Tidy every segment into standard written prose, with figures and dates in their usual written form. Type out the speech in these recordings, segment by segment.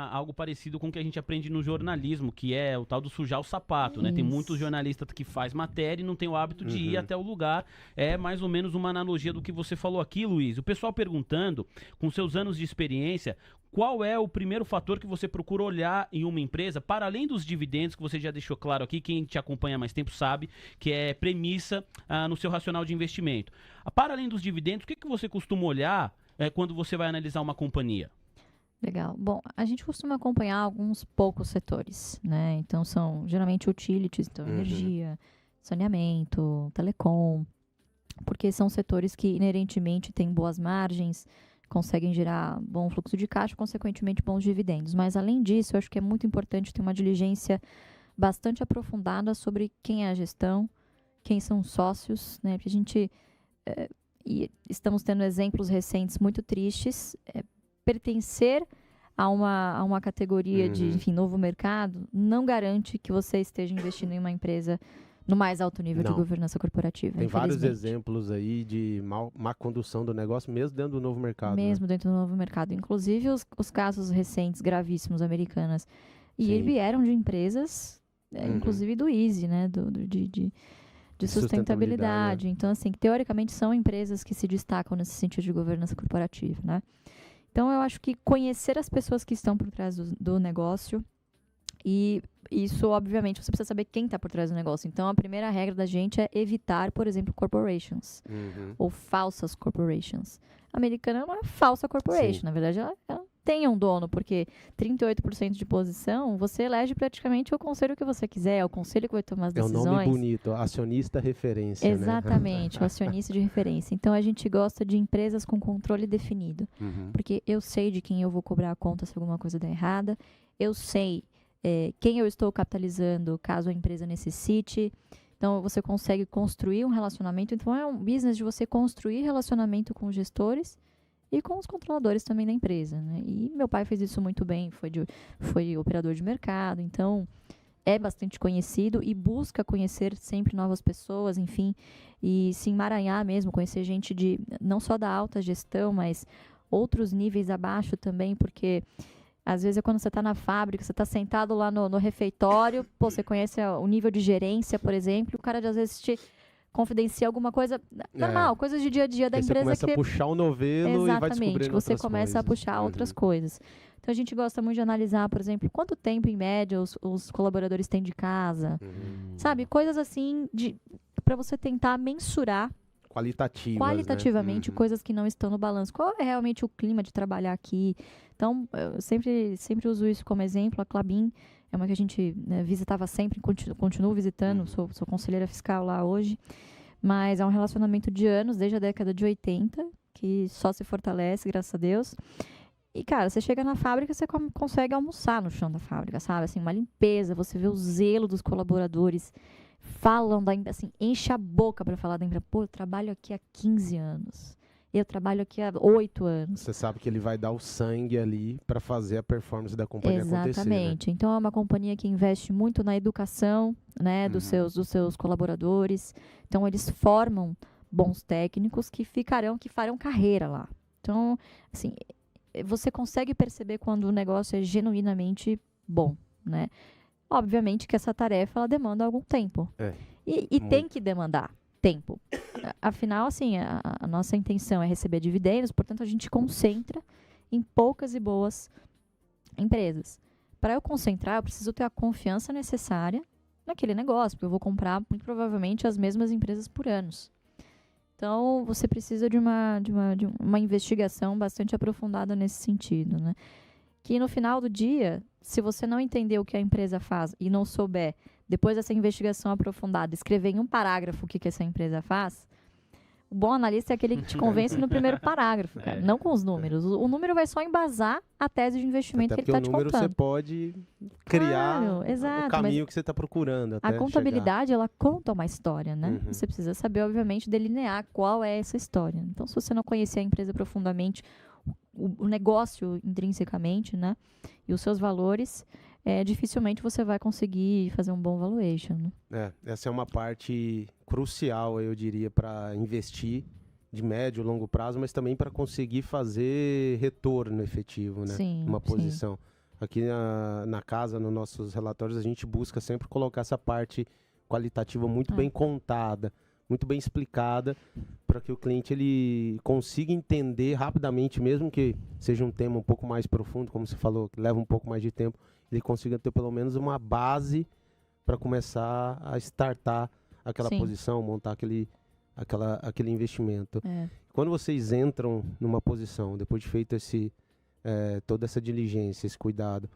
algo parecido com o que a gente aprende no jornalismo, que é o tal do sujar o sapato, né? Tem muitos jornalistas que faz matéria e não tem o hábito de ir até o lugar. É mais ou menos uma analogia do que você falou aqui, Luiz. O pessoal perguntando, com seus anos de experiência, qual é o primeiro fator que você procura olhar em uma empresa, para além dos dividendos, que você já deixou claro aqui, quem te acompanha há mais tempo sabe, que é premissa no seu racional de investimento. Para além dos dividendos, o que você costuma olhar quando você vai analisar uma companhia? Legal. Bom, a gente costuma acompanhar alguns poucos setores, né? Então, são geralmente utilities, então energia, saneamento, telecom, porque são setores que inerentemente têm boas margens, conseguem gerar bom fluxo de caixa, consequentemente bons dividendos. Mas, além disso, eu acho que é muito importante ter uma diligência bastante aprofundada sobre quem é a gestão, quem são os sócios, né? Porque a gente... e estamos tendo exemplos recentes muito tristes. Pertencer a uma categoria de, enfim, novo mercado não garante que você esteja investindo em uma empresa no mais alto nível de governança corporativa. Tem vários exemplos aí de má condução do negócio, mesmo dentro do novo mercado. Mesmo dentro do novo mercado. Inclusive os casos recentes, gravíssimos, americanas. E vieram de empresas, inclusive do Easy, né? De sustentabilidade. Então, assim, que teoricamente são empresas que se destacam nesse sentido de governança corporativa, né? Então, eu acho que conhecer as pessoas que estão por trás do negócio, e isso, obviamente, você precisa saber quem está por trás do negócio. Então, a primeira regra da gente é evitar, por exemplo, corporations, ou falsas corporations. A americana é uma falsa corporation, na verdade, ela tem um dono, porque 38% de posição, você elege praticamente o conselho que você quiser, é o conselho que vai tomar as decisões. É um nome bonito, acionista referência. Exatamente, né? O acionista de referência. Então, a gente gosta de empresas com controle definido, porque eu sei de quem eu vou cobrar a conta se alguma coisa der errada, eu sei quem eu estou capitalizando caso a empresa necessite. Então, você consegue construir um relacionamento. Então, é um business de você construir relacionamento com os gestores e com os controladores também da empresa, né? E meu pai fez isso muito bem, foi operador de mercado, então é bastante conhecido e busca conhecer sempre novas pessoas, enfim, e se emaranhar mesmo, conhecer gente não só da alta gestão, mas outros níveis abaixo também, porque às vezes quando você está na fábrica, você está sentado lá no refeitório, você conhece o nível de gerência, por exemplo, e o cara às vezes te confidenciar alguma coisa normal, coisas de dia a dia da empresa. Você começa a puxar o novelo e vai descobrindo você começa a puxar outras coisas. Então, a gente gosta muito de analisar, por exemplo, quanto tempo, em média, os colaboradores têm de casa. Sabe? Coisas assim, para você tentar mensurar qualitativamente coisas que não estão no balanço. Qual é realmente o clima de trabalhar aqui? Então, eu sempre uso isso como exemplo. A Klabin é uma que a gente visitava sempre, continuo visitando, sou conselheira fiscal lá hoje, mas é um relacionamento de anos, desde a década de 80, que só se fortalece, graças a Deus. E, cara, você chega na fábrica, você consegue almoçar no chão da fábrica, sabe? Assim, uma limpeza, você vê o zelo dos colaboradores, falam assim, enche a boca para falar da empresa. Pô, eu trabalho aqui há 15 anos. Eu trabalho aqui há 8 anos. Você sabe que ele vai dar o sangue ali para fazer a performance da companhia acontecer. Exatamente. Né? Então, é uma companhia que investe muito na educação, né, dos seus colaboradores. Então, eles formam bons técnicos que farão carreira lá. Então, assim, você consegue perceber quando o negócio é genuinamente bom, né? Obviamente que essa tarefa ela demanda algum tempo. E tem que demandar tempo. Afinal, assim, a nossa intenção é receber dividendos, portanto, a gente concentra em poucas e boas empresas. Para eu concentrar, eu preciso ter a confiança necessária naquele negócio, porque eu vou comprar, muito provavelmente, as mesmas empresas por anos. Então, você precisa de uma investigação bastante aprofundada nesse sentido, né? Que no final do dia, se você não entender o que a empresa faz e não souber, depois dessa investigação aprofundada, escrever em um parágrafo o que essa empresa faz, o bom analista é aquele que te convence no primeiro parágrafo, cara, não com os números. O número vai só embasar a tese de investimento que ele está te contando. Até porque o número você pode criar o caminho que você está procurando. A contabilidade, ela conta uma história, né? Você precisa saber, obviamente, delinear qual é essa história. Então, se você não conhecer a empresa profundamente, o negócio intrinsecamente, né? E os seus valores, dificilmente você vai conseguir fazer um bom valuation, né? Essa é uma parte crucial, eu diria, para investir de médio e longo prazo, mas também para conseguir fazer retorno efetivo, né? Sim, uma posição. Sim. aqui na casa, nos nossos relatórios, a gente busca sempre colocar essa parte qualitativa muito bem contada, muito bem explicada, para que o cliente ele consiga entender rapidamente, mesmo que seja um tema um pouco mais profundo, como você falou, que leva um pouco mais de tempo, ele consiga ter pelo menos uma base para começar a startar aquela posição, montar aquele investimento. Quando vocês entram numa posição, depois de feito toda essa diligência, esse cuidado,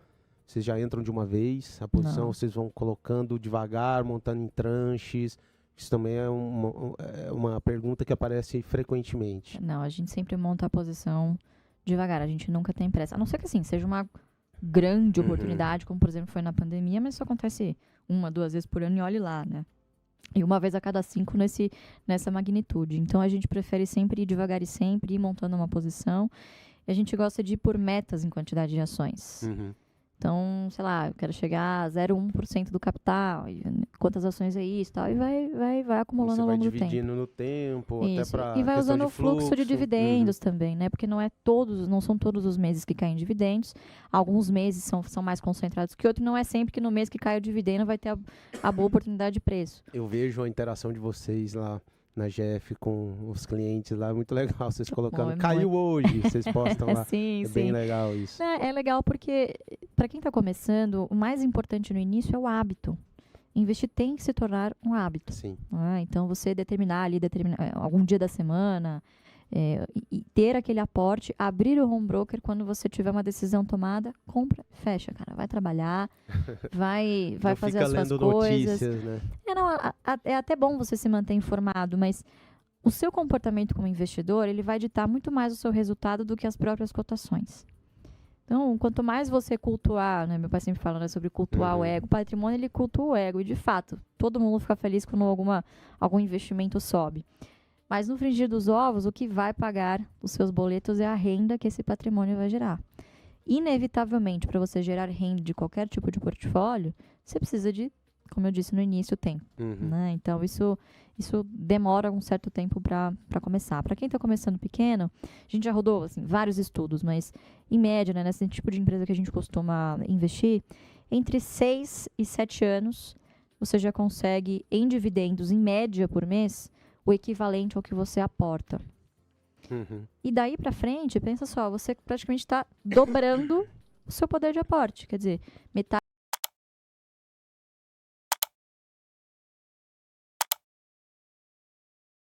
vocês já entram de uma vez, a posição vocês vão colocando devagar, montando em tranches. Isso também é uma pergunta que aparece frequentemente. Não, a gente sempre monta a posição devagar, a gente nunca tem pressa. A não ser que, assim, seja uma grande oportunidade, como, por exemplo, foi na pandemia, mas isso acontece 1, 2 vezes por ano e olhe lá, né? E uma vez a cada 5 nessa magnitude. Então, a gente prefere sempre ir devagar e sempre ir montando uma posição. E a gente gosta de ir por metas em quantidade de ações. Então, sei lá, eu quero chegar a 0,1% do capital, e quantas ações é isso, tal, e vai acumulando ao longo do tempo. Você vai dividindo no tempo, isso. até para e vai usando o fluxo de dividendos também, né? Porque não são todos os meses que caem dividendos. Alguns meses são mais concentrados que outros. Não é sempre que no mês que cai o dividendo vai ter a boa oportunidade de preço. Eu vejo a interação de vocês lá na GF com os clientes lá, é muito legal, vocês colocando, caiu hoje, vocês postam lá, bem legal isso. É legal porque, para quem está começando, o mais importante no início é o hábito. Investir tem que se tornar um hábito. Sim. Então, você determinar algum dia da semana, e ter aquele aporte, abrir o home broker quando você tiver uma decisão tomada, compra, fecha, cara, vai trabalhar, vai fazer as suas coisas. Notícias, né? É até bom você se manter informado, mas o seu comportamento como investidor, ele vai ditar muito mais o seu resultado do que as próprias cotações. Então, quanto mais você cultuar, né, meu pai sempre fala, né, sobre cultuar o ego, o patrimônio ele cultua o ego, e de fato, todo mundo fica feliz quando algum investimento sobe. Mas no frigir dos ovos, o que vai pagar os seus boletos é a renda que esse patrimônio vai gerar. Inevitavelmente, para você gerar renda de qualquer tipo de portfólio, você precisa de, como eu disse no início, tempo. Né? Então, isso demora um certo tempo para começar. Para quem está começando pequeno, a gente já rodou assim, vários estudos, mas em média, né, nesse tipo de empresa que a gente costuma investir, entre 6 e 7 anos, você já consegue, em dividendos, em média por mês, o equivalente ao que você aporta. E daí para frente, pensa só, você praticamente está dobrando o seu poder de aporte. Quer dizer, metade